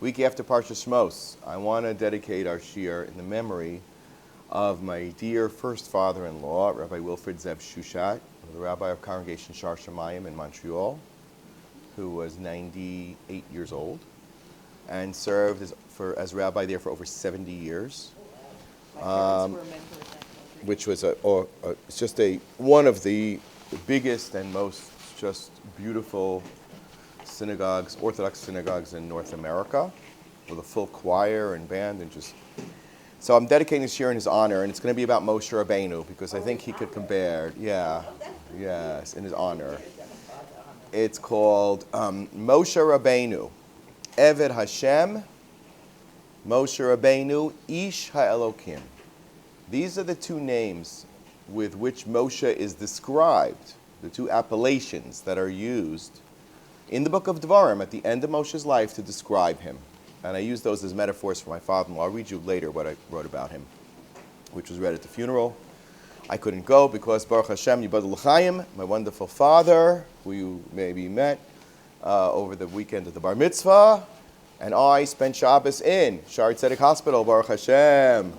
Week after Parshat Shemos, I want to dedicate our Shiur in the memory of my dear first father-in-law, Rabbi Wilfred Zev Shushat, the rabbi of Congregation Shar Shemayim in Montreal, who was 98 years old and served as rabbi there for over 70 years. Which was just one of the biggest and most just beautiful synagogues, Orthodox synagogues in North America, with a full choir and band and just. So I'm dedicating this year in his honor, and it's going to be about Moshe Benu because I think he could compare. Yeah, yes, in his honor. It's called Moshe Benu, Eved Hashem, Moshe Benu, Ish HaElokim. These are the two names with which Moshe is described, the two appellations that are used in the book of Devarim at the end of Moshe's life to describe him. And I use those as metaphors for my father-in-law. I'll read you later what I wrote about him, which was read at the funeral. I couldn't go because Baruch Hashem Yibadol L'chaim, my wonderful father, who you maybe met over the weekend of the Bar Mitzvah, and I spent Shabbos in Shari Tzedek Hospital, Baruch Hashem.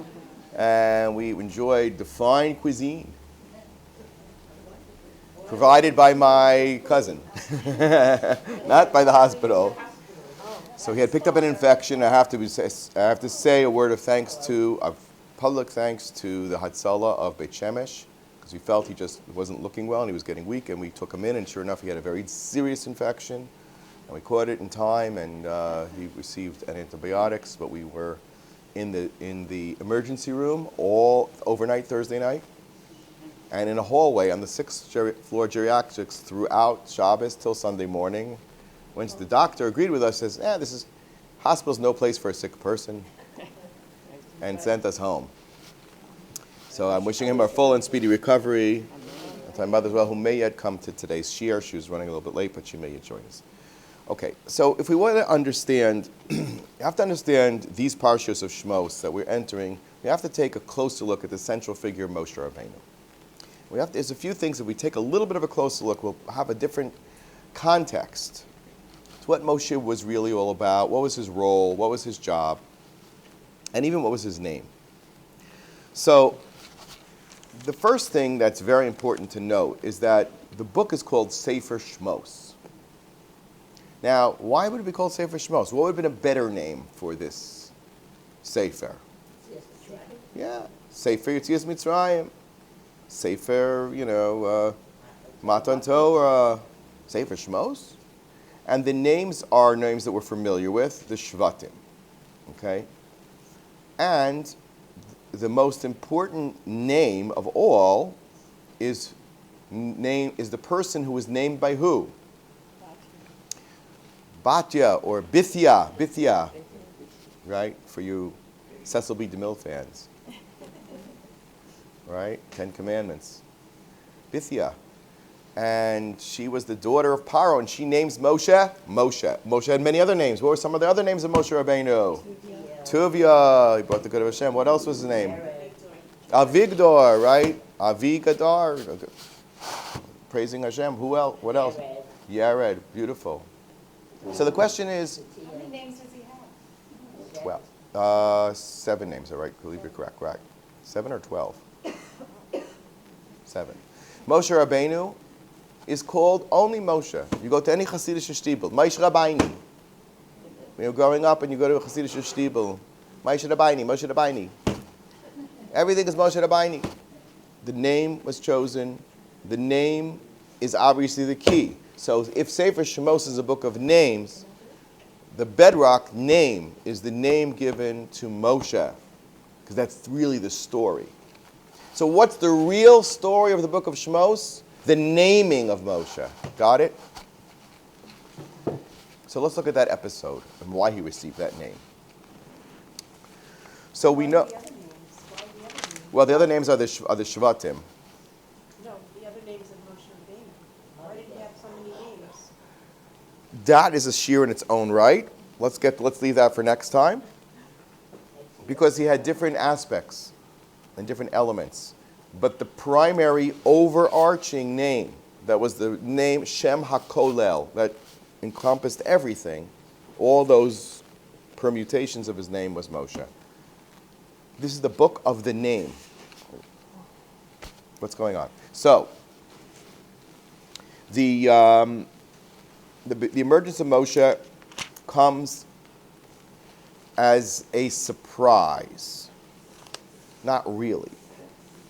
And we enjoyed the fine cuisine provided by my cousin, not by the hospital. So he had picked up an infection. I have to say a word of thanks public thanks to the Hatzalah of Beit Shemesh, because we felt he just wasn't looking well and he was getting weak, and we took him in, and sure enough, he had a very serious infection, and we caught it in time, and he received antibiotics, but we were in the emergency room all overnight Thursday night, and in a hallway on the 6th floor geriatrics throughout Shabbos till Sunday morning. Once the doctor agreed with us, says, hospital's no place for a sick person, and sent us home. So I'm wishing him a full and speedy recovery. And to my mother as well, who may yet come to today's shiur. She was running a little bit late, but she may yet join us. Okay, so if we want to understand, you have to understand these parshas of Shemos that we're entering. We have to take a closer look at the central figure of Moshe Rabbeinu. There's a few things that we take a little bit of a closer look, we'll have a different context to what Moshe was really all about, what was his role, what was his job, and even what was his name. So the first thing that's very important to note is that the book is called Sefer Shemos. Now, why would it be called Sefer Shemos? What would have been a better name for this Sefer? Yeah, Sefer Yetzias Mitzrayim, Sefer, Matan Torah, Sefer Shemos. And the names are names that we're familiar with, the Shvatim, okay? And the most important name of all is the person who was named by who? Batya or Bithya, right? For you Cecil B. DeMille fans, right? 10 Commandments. Bithya. And she was the daughter of Paro, and she names Moshe. Moshe had many other names. What were some of the other names of Moshe Rabbeinu? Tuvia. He brought the good of Hashem. What else was his name? Avigdor, right? Avigadar. Praising Hashem. Who else? What else? Yared. Beautiful. So the question is, how many names does he have? 12. 7 names, all right? I believe you're correct, right? 7 or 12? 7. Moshe Rabbeinu is called only Moshe. You go to any Hasidic shtibel, Moshe Rabbeinu. When you're growing up and you go to a Hasidic shtibel, Moshe Rabbeinu. Everything is Moshe Rabbeinu. The name was chosen. The name is obviously the key. So if Sefer Shemos is a book of names, the bedrock name is the name given to Moshe, because that's really the story. So what's the real story of the book of Shemos? The naming of Moshe. Got it? So let's look at that episode and why he received that name. So we know. Well, the other names are the Shvatim. No, the other names of Moshe Rabbeinu. Why did he have so many names? That is a shiur in its own right. Let's leave that for next time. Because he had different aspects and different elements. But the primary overarching name, that was the name Shem HaKolel, that encompassed everything, all those permutations of his name was Moshe. This is the book of the name. What's going on? So, the emergence of Moshe comes as a surprise. Not really.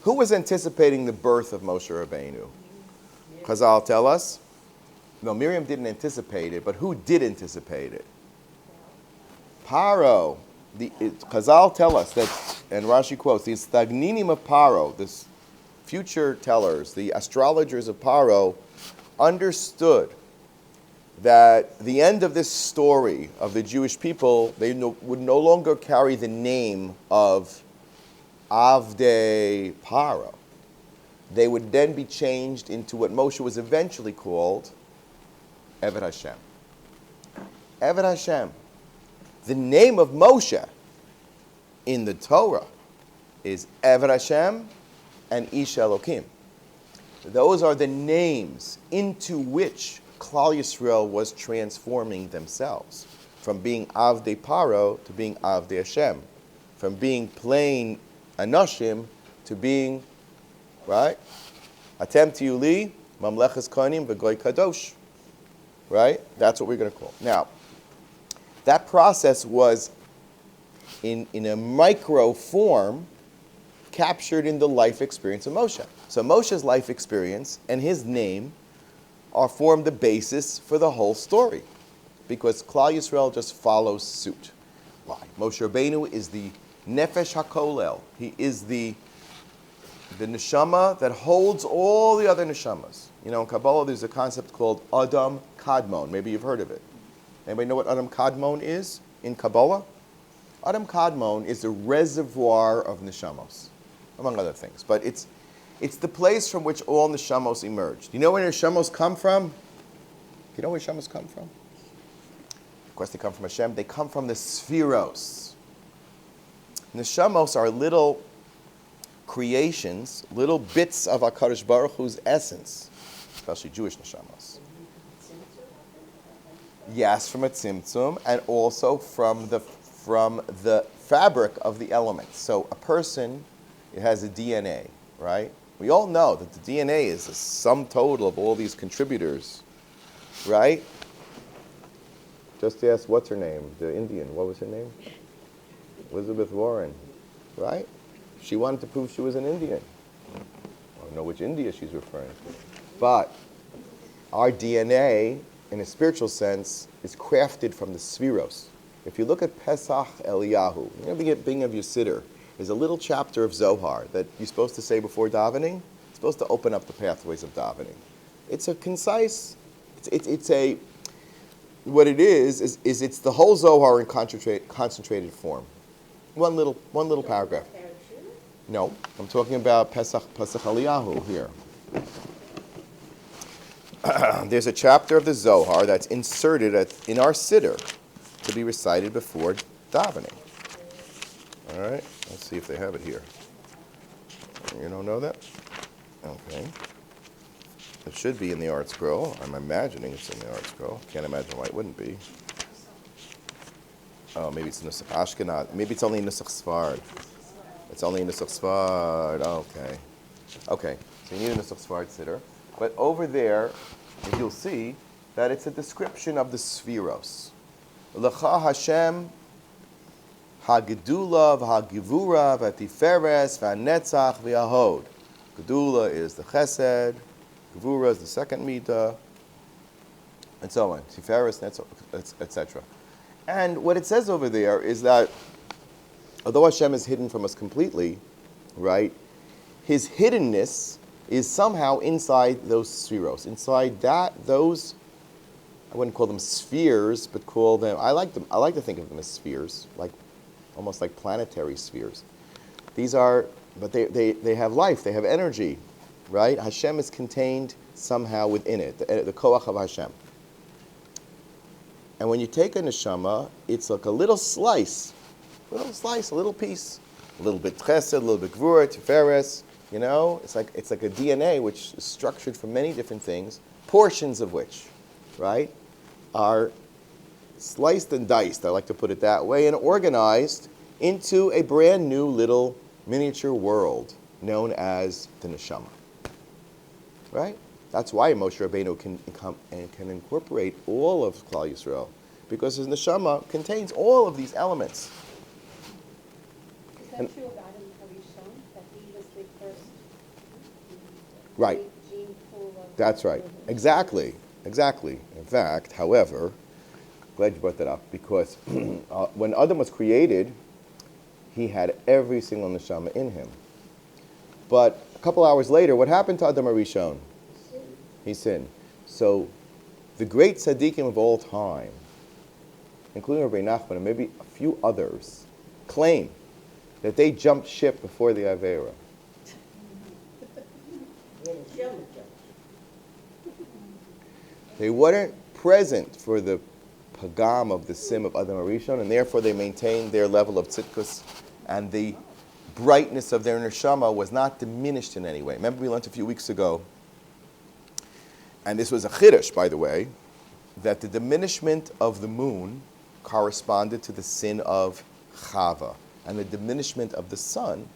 Who was anticipating the birth of Moshe Rabbeinu? Chazal tell us. No, Miriam didn't anticipate it, but who did anticipate it? Paro. Chazal tell us that, and Rashi quotes, the stagninim of Paro, this future tellers, the astrologers of Paro, understood that the end of this story of the Jewish people, they would no longer carry the name of Avdei Paro. They would then be changed into what Moshe was eventually called Eved Hashem. Eved Hashem. The name of Moshe in the Torah is Eved Hashem and Ish Elokim. Those are the names into which Klal Yisrael was transforming themselves, from being Avdei Paro to being Avdei Hashem, from being plain Anoshim to being, right? Atem Tiyuli, Mamleches Kohanim, V'goy Kadosh. Right? That's what we're going to call. Now, that process was in a micro form captured in the life experience of Moshe. So Moshe's life experience and his name form the basis for the whole story, because Klal Yisrael just follows suit. Why? Moshe Benu is the Nefesh HaKolel. He is the neshama that holds all the other neshamas. You know, in Kabbalah there's a concept called Adam Kadmon. Maybe you've heard of it. Anybody know what Adam Kadmon is in Kabbalah? Adam Kadmon is the reservoir of neshamos, among other things. But it's the place from which all neshamos emerged. You know where neshamos come from? Do you know where neshamos come from? Of course they come from Hashem. They come from the spheros. Neshamos are little creations, little bits of HaKadosh Baruch Hu's essence, especially Jewish neshamos. Yes, from a tzimtzum, and also from the fabric of the elements. So a person, it has a DNA, right? We all know that the DNA is a sum total of all these contributors, right? Just ask, what's her name? The Indian, what was her name? Elizabeth Warren, right? She wanted to prove she was an Indian. I don't know which India she's referring to. But our DNA, in a spiritual sense, is crafted from the Sfiros. If you look at Pesach Eliyahu, in the beginning of your Siddur, there's a little chapter of Zohar that you're supposed to say before davening. It's supposed to open up the pathways of davening. It's a concise, what it is it's the whole Zohar in concentrated form. One little paragraph. No, I'm talking about Pesach Eliyahu here. There's a chapter of the Zohar that's inserted in our Siddur to be recited before davening. All right, let's see if they have it here. You don't know that? Okay. It should be in the Art Scroll. I'm imagining it's in the Art Scroll. Can't imagine why it wouldn't be. Oh, maybe it's Nusach Ashkenaz. Maybe it's only Nusach Sfard. It's only Nusach Sfard. Okay. Okay, so you need a Nusach Sfard Siddur. But over there, you'll see that it's a description of the Spheros. L'cha Hashem ha-gedula v'ha-givura v'ha-tiferes v'ha-netzach v'ha-hod. Gedula is the chesed, gevura is the second midah, and so on. Tiferes, netzach, etc. And what it says over there is that although Hashem is hidden from us completely, right, his hiddenness is somehow inside those spheros. Inside those, I wouldn't call them spheres, but call them, I like to think of them as spheres, like almost like planetary spheres. These are, but they have life, they have energy, right? Hashem is contained somehow within it, the koach of Hashem. And when you take a neshama, it's like a little slice, a little piece, a little bit chesed, a little bit gvura, tiferes. You know, it's like a DNA which is structured from many different things, portions of which, right, are sliced and diced, I like to put it that way, and organized into a brand new little miniature world known as the neshama. Right? That's why Moshe Benu can incorporate all of Klal Yisrael, because his neshama contains all of these elements. Is that true of Adam Harishon, that he was the first Right. gene pool of... That's right. Exactly. In fact, however, glad you brought that up, because when Adam was created, he had every single neshama in him. But a couple hours later, what happened to Adam Harishon? He sinned. So the great tzaddikim of all time, including Rabbi Nachman and maybe a few others, claim that they jumped ship before the Avera. They weren't present for the pagam of the sim of Adam Harishon, and therefore they maintained their level of tzidkus, and the brightness of their neshama was not diminished in any way. Remember we learned a few weeks ago, and this was a chiddush, by the way, that the diminishment of the moon corresponded to the sin of Chava, and the diminishment of the sun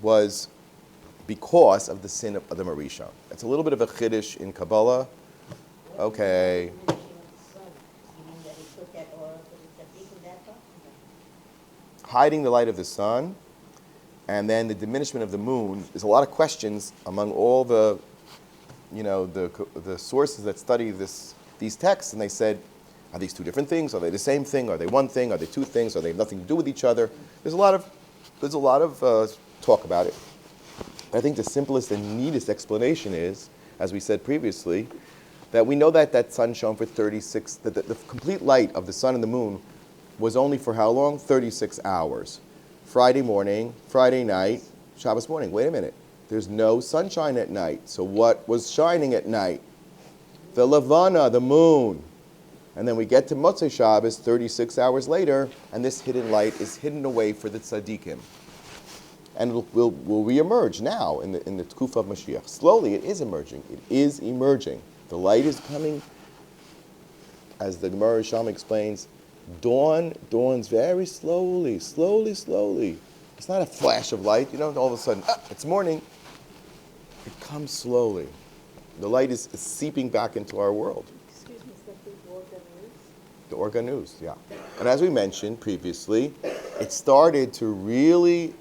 was because of the sin of Adam Harishon. It's a little bit of a chiddush in Kabbalah. Okay. Hiding the light of the sun, and then the diminishment of the moon. There's a lot of questions among all the sources that study these texts, and they said, are these two different things? Are they the same thing? Are they one thing? Are they two things? Are they nothing to do with each other? There's a lot of talk about it. I think the simplest and neatest explanation is, as we said previously, that we know that sun shone for 36, that the complete light of the sun and the moon was only for how long? 36 hours. Friday morning, Friday night, Shabbos morning. Wait a minute. There's no sunshine at night. So what was shining at night? The Levana, the moon. And then we get to Motzei Shabbos 36 hours later, and this hidden light is hidden away for the tzaddikim. And will reemerge now in the Tkufa of Mashiach. Slowly, it is emerging. It is emerging. The light is coming, as the Gemara Sham explains. Dawn dawns very slowly. It's not a flash of light. You don't all of a sudden, it's morning. It comes slowly. The light is seeping back into our world. Excuse me, is that the The organus, yeah. And as we mentioned previously, it started to really,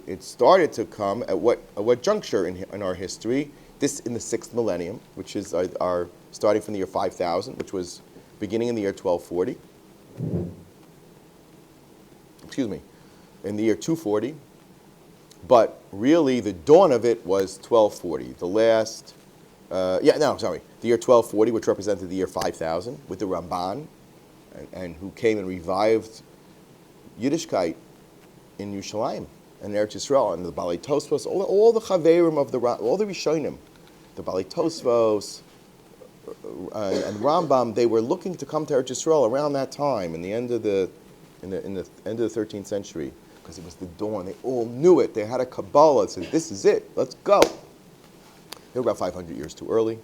it started to come at what juncture in our history? This in the 6th millennium, which is our starting from the year 5000, which was beginning in the year 1240. Excuse me, in the year 240. But really, the dawn of it was 1240. The year 1240, which represented the year 5000, with the Ramban, and who came and revived Yiddishkeit in Yerushalayim and Eretz Yisrael, and the Balei Tosfos, all the Chaverim of all the Rishonim, the Balei Tosfos and Rambam, they were looking to come to Eretz Yisrael around that time, in the end of the 13th century, because it was the dawn. They all knew it. They had a Kabbalah that said, "This is it. Let's go." They were about 500 years too early,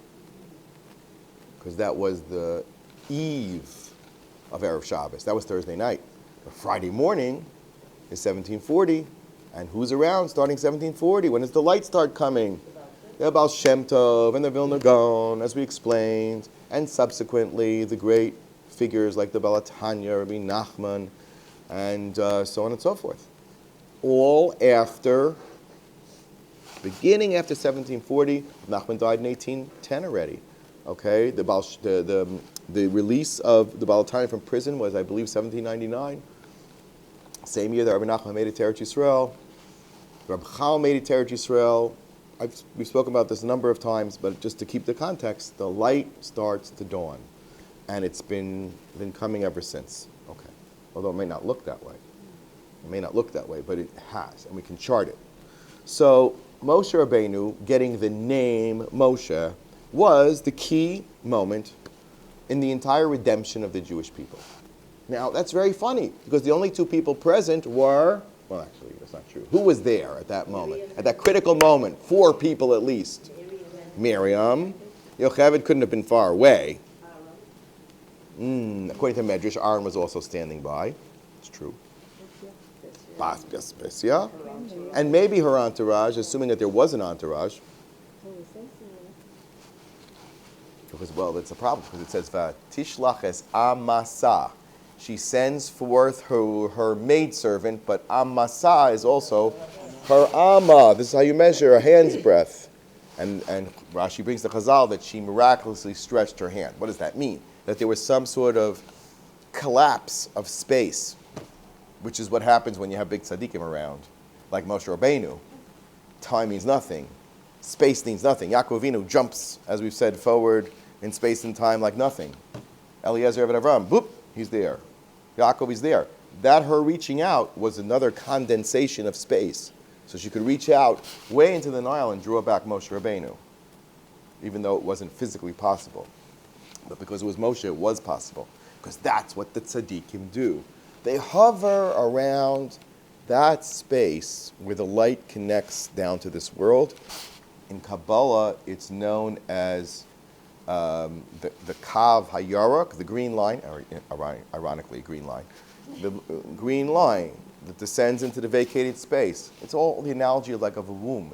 because that was the eve of Erev Shabbos. That was Thursday night. But Friday morning is 1740, and who's around starting 1740? When does the light start coming? The Baal Shem Tov and the Vilna Gaon, as we explained, and subsequently the great figures like the Baal Tanya, Rabbi Nachman, and so on and so forth. All beginning after 1740. Nachman died in 1810 already. Okay, the release of the Baal Tanya from prison was, I believe, 1799. Same year that Rabbi Nachman made it to Eretz Yisrael. Rabbi Chal made it to Eretz Yisrael. We've spoken about this a number of times, but just to keep the context, the light starts to dawn, and it's been coming ever since. Okay, although it may not look that way. It may not look that way, but it has, and we can chart it. So Moshe Benu getting the name Moshe was the key moment in the entire redemption of the Jewish people. Now, that's very funny, because the only two people present were, well, actually, that's not true. Who was there at that moment? At that critical moment, 4 people at least. Miriam. Yocheved couldn't have been far away. According to Medrash, Aaron was also standing by. It's true. Bessia. And maybe her entourage, assuming that there was an entourage. Because, well, that's a problem, because it says, Tishlach es amasa. She sends forth her maidservant, but amasa is also her amma. This is how you measure a hand's breadth. And Rashi brings the Chazal that she miraculously stretched her hand. What does that mean? That there was some sort of collapse of space, which is what happens when you have big tzaddikim around, like Moshe Benu. Time means nothing. Space means nothing. Yaacov Avinu jumps, as we've said, forward in space and time like nothing. Eliezer Eved Avram, boop, he's there. Yaakov is there. That her reaching out was another condensation of space. So she could reach out way into the Nile and draw back Moshe Benu, even though it wasn't physically possible. But because it was Moshe, it was possible. Because that's what the tzaddikim do. They hover around that space where the light connects down to this world. In Kabbalah, it's known as the Kav Hayarok, the green line, ironically, green line. The green line that descends into the vacated space. It's all the analogy of a womb.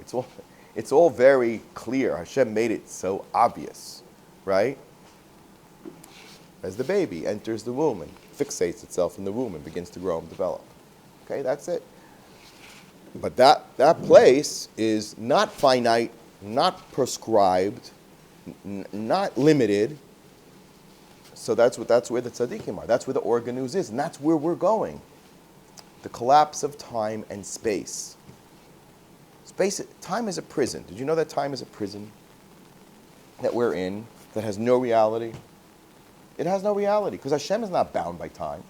It's all very clear. Hashem made it so obvious, right? As the baby enters the womb and fixates itself in the womb and begins to grow and develop. Okay, that's it. But that place is not finite, not prescribed, not limited. So that's where the tzaddikim are. That's where the organuz is, and that's where we're going. The collapse of time and space. Time is a prison. Did you know that time is a prison that we're in that has no reality? It has no reality because Hashem is not bound by time.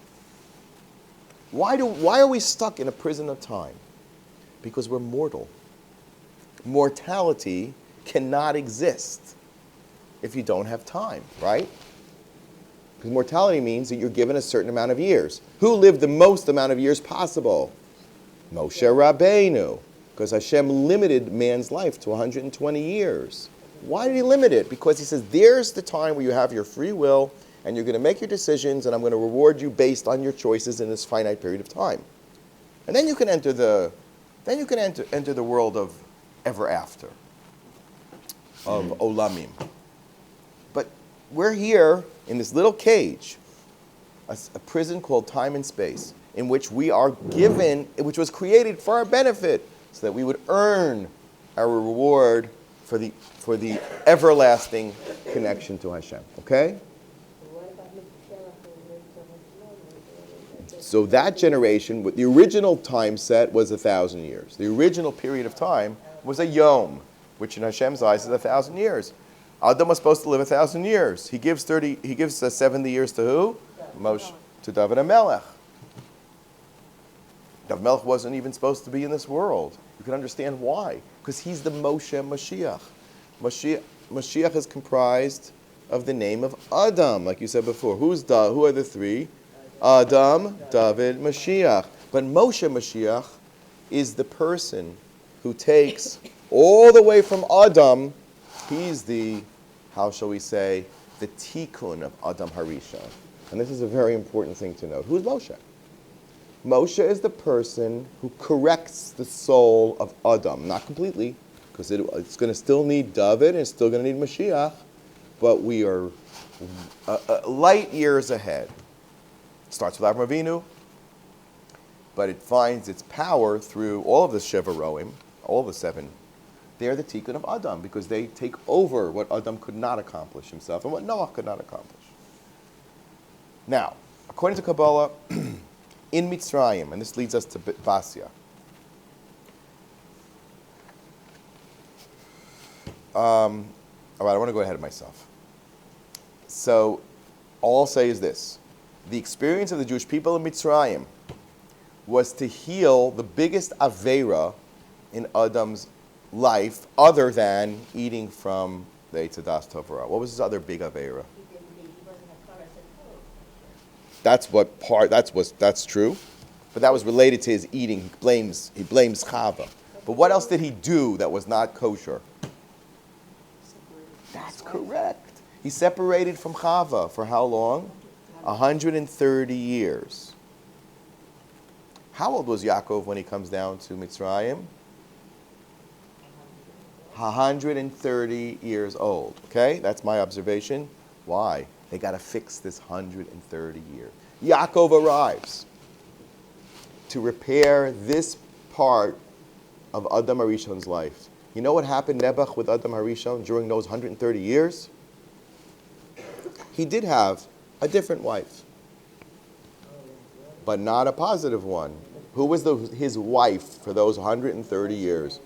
Why are we stuck in a prison of time? Because we're mortal. Mortality cannot exist if you don't have time, right? Because mortality means that you're given a certain amount of years. Who lived the most amount of years possible? Moshe Rabbeinu. Because Hashem limited man's life to 120 years. Why did he limit it? Because he says, there's the time where you have your free will, and you're going to make your decisions, and I'm going to reward you based on your choices in this finite period of time. And then you can enter the world of ever after, of olamim. But we're here in this little cage, a prison called time and space, in which we are given, which was created for our benefit, so that we would earn our reward for the everlasting connection to Hashem. Okay? So that generation, the original time set was 1,000 years. The original period of time was a yom, which in Hashem's eyes is 1,000 years. Adam was supposed to live 1,000 years. He gives 70 years to who? Moshe, to David HaMelech. David HaMelech wasn't even supposed to be in this world. You can understand why. Because he's the Moshe Mashiach. Mashiach is comprised of the name of Adam, like you said before. Who are the three? Adam, David, Mashiach. But Moshe Mashiach is the person who takes all the way from Adam. He's the, how shall we say, the tikkun of Adam Harishon. And this is a very important thing to note. Who's Moshe? Moshe is the person who corrects the soul of Adam. Not completely, because it's going to still need David and it's still going to need Mashiach, but we are light years ahead. It starts with Avraham Avinu, but it finds its power through all of the Sheva Roim, all the seven. They're the tikkun of Adam, because they take over what Adam could not accomplish himself and what Noah could not accomplish. Now, according to Kabbalah, in Mitzrayim, and this leads us to Basya. All right, I want to go ahead of myself. So, all I'll say is this. The experience of the Jewish people in Mitzrayim was to heal the biggest Aveira in Adam's life, other than eating from the Eitz Hadas Tov Ra. What was his other big Aveira? That's true, but that was related to his eating. He blames Chava. But what else did he do that was not kosher? That's correct. He separated from Chava for how long? 130 years. How old was Yaakov when he comes down to Mitzrayim? 130 years old. Okay, that's my observation. Why? They got to fix this 130 years. Yaakov arrives to repair this part of Adam HaRishon's life. You know what happened, Nebuch, with Adam HaRishon during those 130 years? He did have a different wife, but not a positive one. Who was his wife for those 130 years?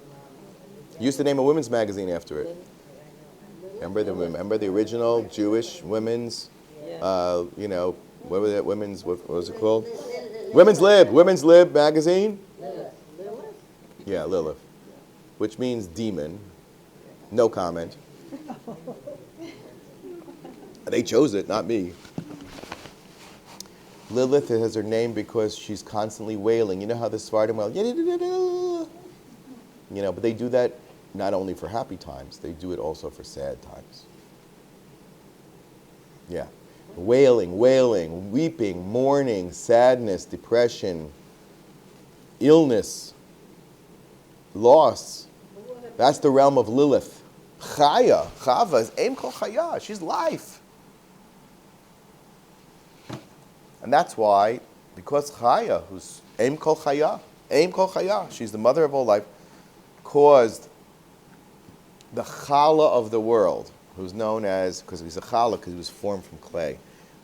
He used to name a women's magazine after it. Remember the original Jewish women's, what was it, what was it called? Women's Lib magazine? Yeah, Lilith. Which means demon. No comment. They chose it, not me. Lilith has her name because she's constantly wailing. You know how the Sephardim wail? But they do that not only for happy times, they do it also for sad times. Yeah. Wailing, weeping, mourning, sadness, depression, illness, loss. That's the realm of Lilith. Chava is Eim Kol Chaya. She's life. And that's why, because Chaya, who's Eim Kol Chaya, she's the mother of all life, caused the Chala of the world, who's known as, because he's a Chala, because he was formed from clay,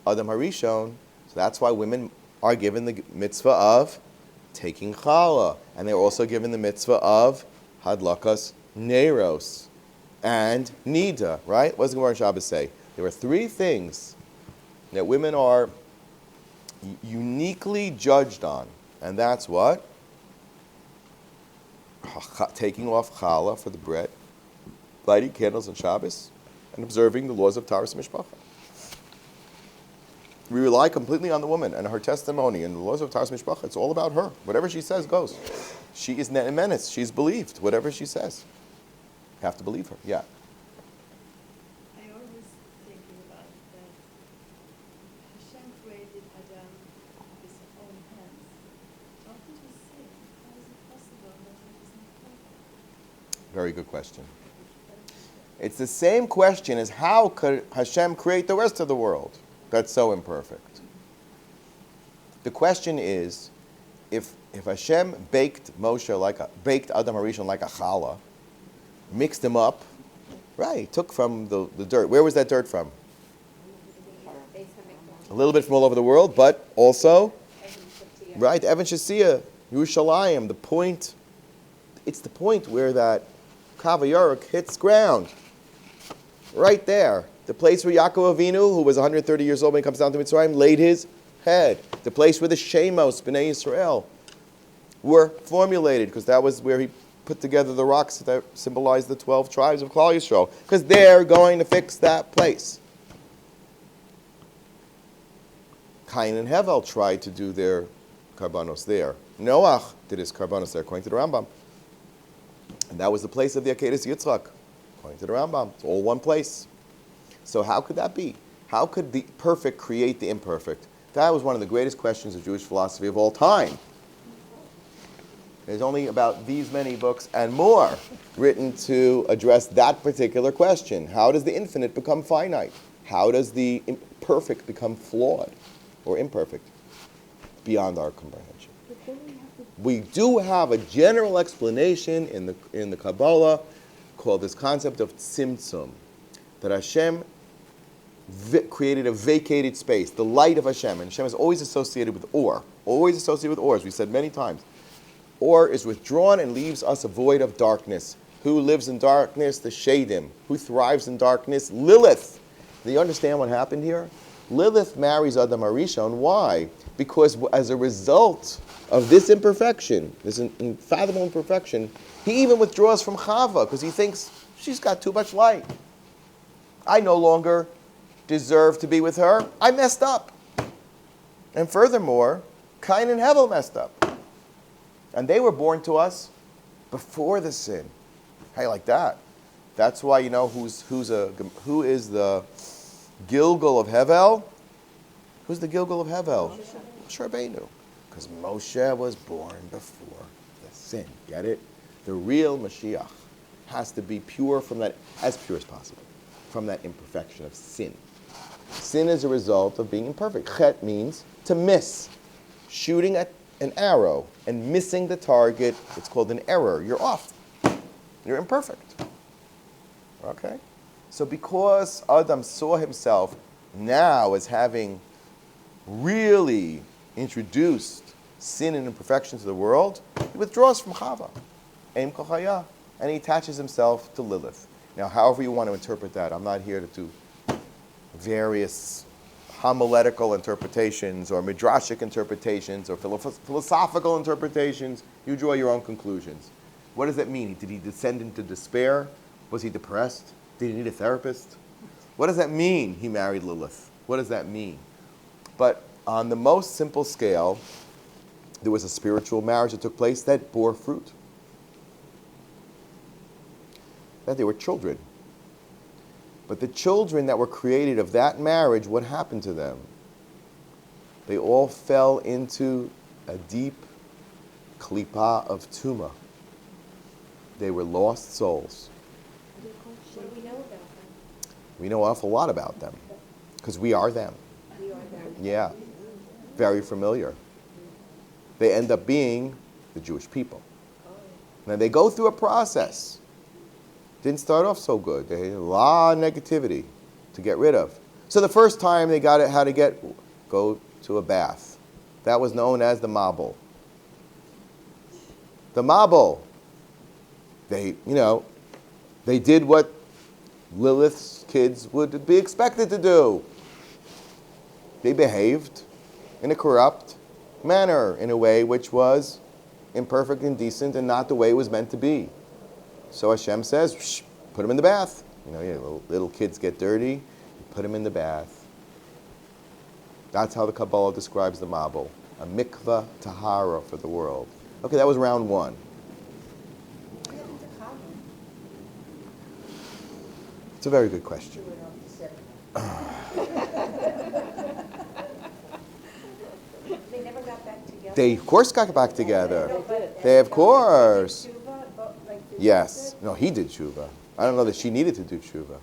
Adam HaRishon. So that's why women are given the mitzvah of taking Chala. And they're also given the mitzvah of Hadlakas Neros and Nida, right? What does the Gemara on Shabbos say? There are three things that women are uniquely judged on. And that's what? Taking off challah for the bread, lighting candles on Shabbos, and observing the laws of Taras Mishpacha. We rely completely on the woman and her testimony and the laws of Taras Mishpacha. It's all about her. Whatever she says goes. She is menace. She's believed. Whatever she says. You have to believe her. Yeah. I always thinking about that Hashem created Adam with his own hands. How could he sin? How is it possible that he is not perfect? Very good question. It's the same question as how could Hashem create the rest of the world that's so imperfect? The question is, if Hashem baked Adam HaRishon like a challah, mixed him up, right, took from the dirt. Where was that dirt from? A little bit from all over the world, but also, right, Evan Shasiyah, Yerushalayim, it's the point where that Kav HaYaruk hits ground. Right there. The place where Yaakov Avinu, who was 130 years old when he comes down to Mitzrayim, laid his head. The place where the Shemos, Bnei Yisrael, were formulated, because that was where he put together the rocks that symbolize the 12 tribes of Klal Yisrael, because they're going to fix that place. Cain and Hevel tried to do their karbanos there. Noach did his karbanos there, according to the Rambam. And that was the place of the Akedas Yitzchak, according to the Rambam. It's all one place. So how could that be? How could the perfect create the imperfect? That was one of the greatest questions of Jewish philosophy of all time. There's only about these many books and more written to address that particular question. How does the infinite become finite? How does the perfect become flawed or imperfect? Beyond our comprehension. We do have a general explanation in the Kabbalah called this concept of tzimtzum, that Hashem created a vacated space, the light of Hashem. And Hashem is always associated with Or, as we said many times. Or is withdrawn and leaves us a void of darkness. Who lives in darkness? The Shadim. Who thrives in darkness? Lilith. Do you understand what happened here? Lilith marries Adam HaRishon. Why? Because as a result of this imperfection, this unfathomable imperfection, he even withdraws from Chava because he thinks she's got too much light. I no longer deserve to be with her. I messed up. And furthermore, Cain and Hevel messed up. And they were born to us before the sin. How you like that? That's why you know who is the Gilgal of Hevel? Who's the Gilgal of Hevel? Moshe Benu. Because Moshe was born before the sin. Get it? The real Mashiach has to be pure from that, as pure as possible, from that imperfection of sin. Sin is a result of being imperfect. Chet means to miss. Shooting at an arrow and missing the target, it's called an error. You're off. You're imperfect. Okay? So because Adam saw himself now as having really introduced sin and imperfection to the world, he withdraws from Chava, Eim Kochaya, and he attaches himself to Lilith. Now, however you want to interpret that, I'm not here to do various homiletical interpretations or midrashic interpretations or philosophical interpretations. You draw your own conclusions. What does that mean? Did he descend into despair? Was he depressed? Did he need a therapist? What does that mean, he married Lilith? What does that mean? But on the most simple scale, there was a spiritual marriage that took place that bore fruit. That they were children. But the children that were created of that marriage, what happened to them? They all fell into a deep klipa of tuma. They were lost souls. What do we know about them? We know an awful lot about them because we are them. We are them. Yeah, very familiar. They end up being the Jewish people. Now they go through a process. Didn't start off so good. They had a lot of negativity to get rid of. So the first time they got it, how to go to a bath. That was known as the Mabul. The Mabul. They did what Lilith's kids would be expected to do. They behaved in a corrupt manner, in a way which was imperfect, indecent, and not the way it was meant to be. So Hashem says, put them in the bath. Little kids get dirty, you put them in the bath. That's how the Kabbalah describes the Mabul, a mikvah tahara for the world. Okay, that was round one. What happened to Chava? It's a very good question. They never got back together. They, of course, got back together. No, but- They, of course. Tshuva, like the Yes. Jews No, he did tshuva. I don't know that she needed to do tshuva.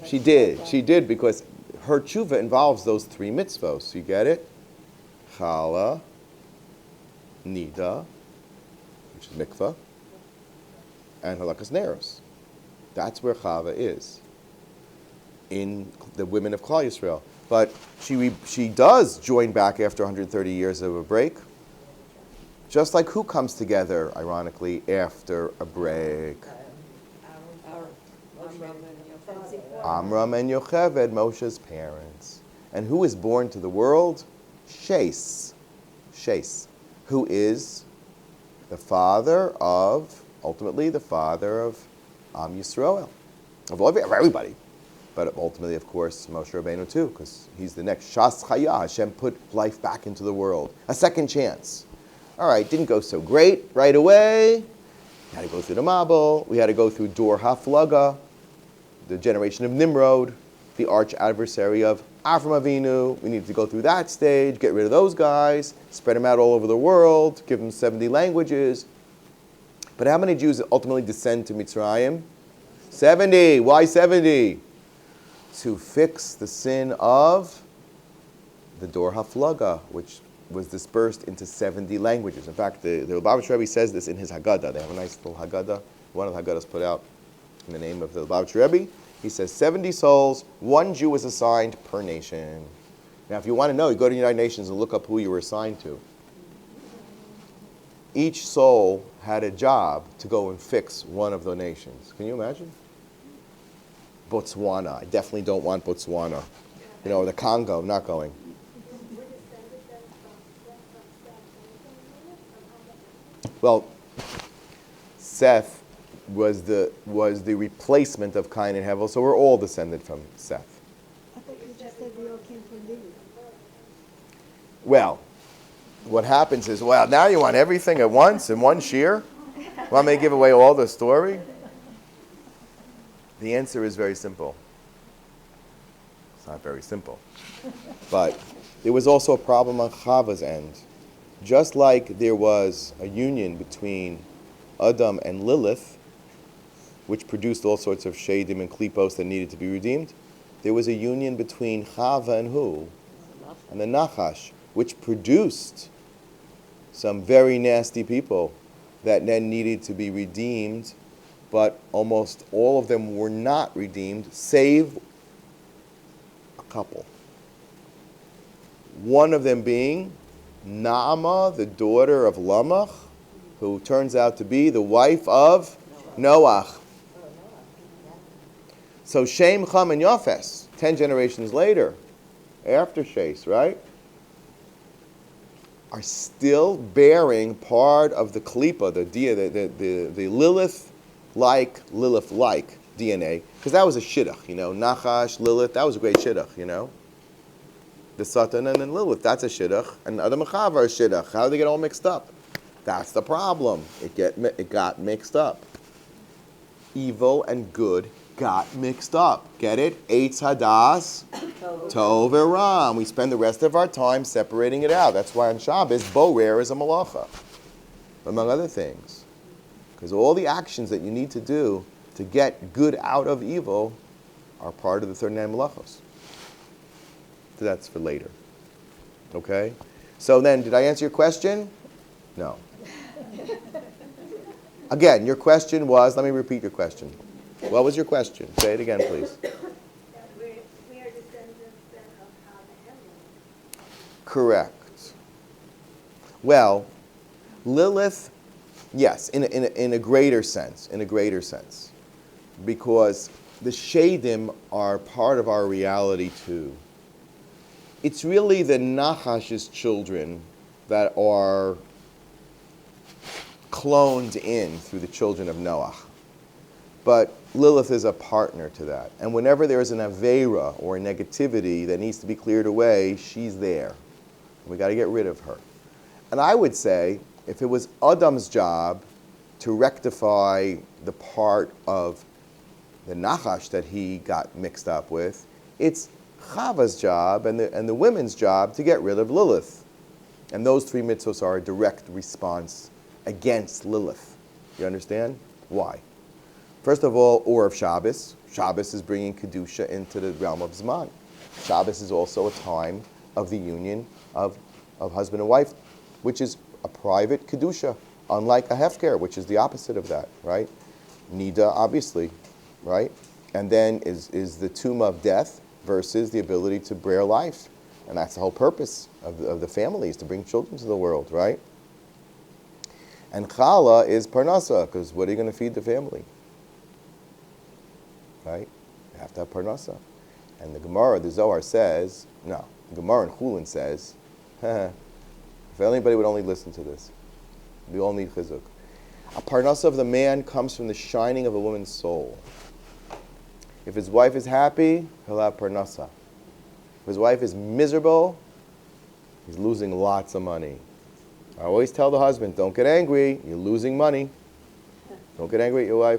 She did. She did because her tshuva involves those three mitzvos. You get it? Chala, Nida, which is mikvah, and halakas neros. That's where Chava is in the women of Klal Yisrael. But she does join back after 130 years of a break. Just like who comes together, ironically, after a break? Amram and Yocheved, Moshe's parents. And who is born to the world? Shes, who is ultimately the father of Am Yisrael, of everybody. But ultimately, of course, Moshe Benu too, because he's the next Shas Chaya. Hashem put life back into the world. A second chance. All right, didn't go so great right away. We had to go through the Mabul. We had to go through Dor HaFlaga, the generation of Nimrod, the arch adversary of Avram Avinu. We needed to go through that stage, get rid of those guys, spread them out all over the world, give them 70 languages. But how many Jews ultimately descend to Mitzrayim? 70. Why 70? To fix the sin of the Dor HaFlaga, which was dispersed into 70 languages. In fact, the Lubavitch Rebbe says this in his Haggadah. They have a nice little Haggadah. One of the Haggadahs put out in the name of the Lubavitch Rebbe. He says 70 souls, one Jew is assigned per nation. Now, if you want to know, you go to the United Nations and look up who you were assigned to. Each soul had a job to go and fix one of the nations. Can you imagine? Botswana. I definitely don't want Botswana. Or the Congo. I'm not going. Well, Seth was the replacement of Cain and Hevel, so we're all descended from Seth. I thought you just said we all came from Levi. Well, what happens is, now you want everything at once in one shiur? Want me to give away all the story? The answer is very simple. It's not very simple. But there was also a problem on Chava's end. Just like there was a union between Adam and Lilith, which produced all sorts of shadim and klipos that needed to be redeemed, there was a union between Chava and who? And the Nachash, which produced some very nasty people that then needed to be redeemed, but almost all of them were not redeemed, save a couple. One of them being Naamah, the daughter of Lamech, who turns out to be the wife of Noach. So Shem, Cham, and Yafes, 10 generations later, after Shes, right, are still bearing part of the Klippa, the Lilith-like DNA, because that was a shidduch, Nachash, Lilith, that was a great shidduch, The Satan and then Lilith, that's a shidduch, and Adam and Chava are a shidduch. How do they get all mixed up? That's the problem. It got mixed up. Evil and good got mixed up. Get it? Eitz Hadas, Tov Ram. We spend the rest of our time separating it out. That's why on Shabbos, Borer is a malacha, among other things. Because all the actions that you need to do to get good out of evil are part of the 39 malachos. So that's for later. Okay? So then, did I answer your question? No. Again, your question was, let me repeat your question. What was your question? Say it again, please. We are descendants then of Ham and Lilith. Correct. Well, Lilith, yes, in a greater sense, because the Shadim are part of our reality too. It's really the Nachash's children that are cloned in through the children of Noah. But Lilith is a partner to that. And whenever there is an Aveira or a negativity that needs to be cleared away, she's there. We got to get rid of her. And I would say, if it was Adam's job to rectify the part of the Nachash that he got mixed up with, it's Chava's job and the women's job to get rid of Lilith. And those 3 mitzvos are a direct response against Lilith. You understand? Why? First of all, Or of Shabbos. Shabbos is bringing Kedusha into the realm of Zman. Shabbos is also a time of the union of husband and wife, which is a private Kedusha, unlike a Hefker, which is the opposite of that, right? Nida, obviously, right? And then is the tomb of death versus the ability to bear life. And that's the whole purpose of the family, is to bring children to the world, right? And Chala is Parnasa, because what are you going to feed the family? Right? You have to have Parnasa. And the Gemara, the Zohar says, no, the Gemara in Chulin says, if anybody would only listen to this, we all need chizuk. A Parnasa of the man comes from the shining of a woman's soul. If his wife is happy, he'll have Parnasa. If his wife is miserable, he's losing lots of money. I always tell the husband, don't get angry, you're losing money. Don't get angry at your wife.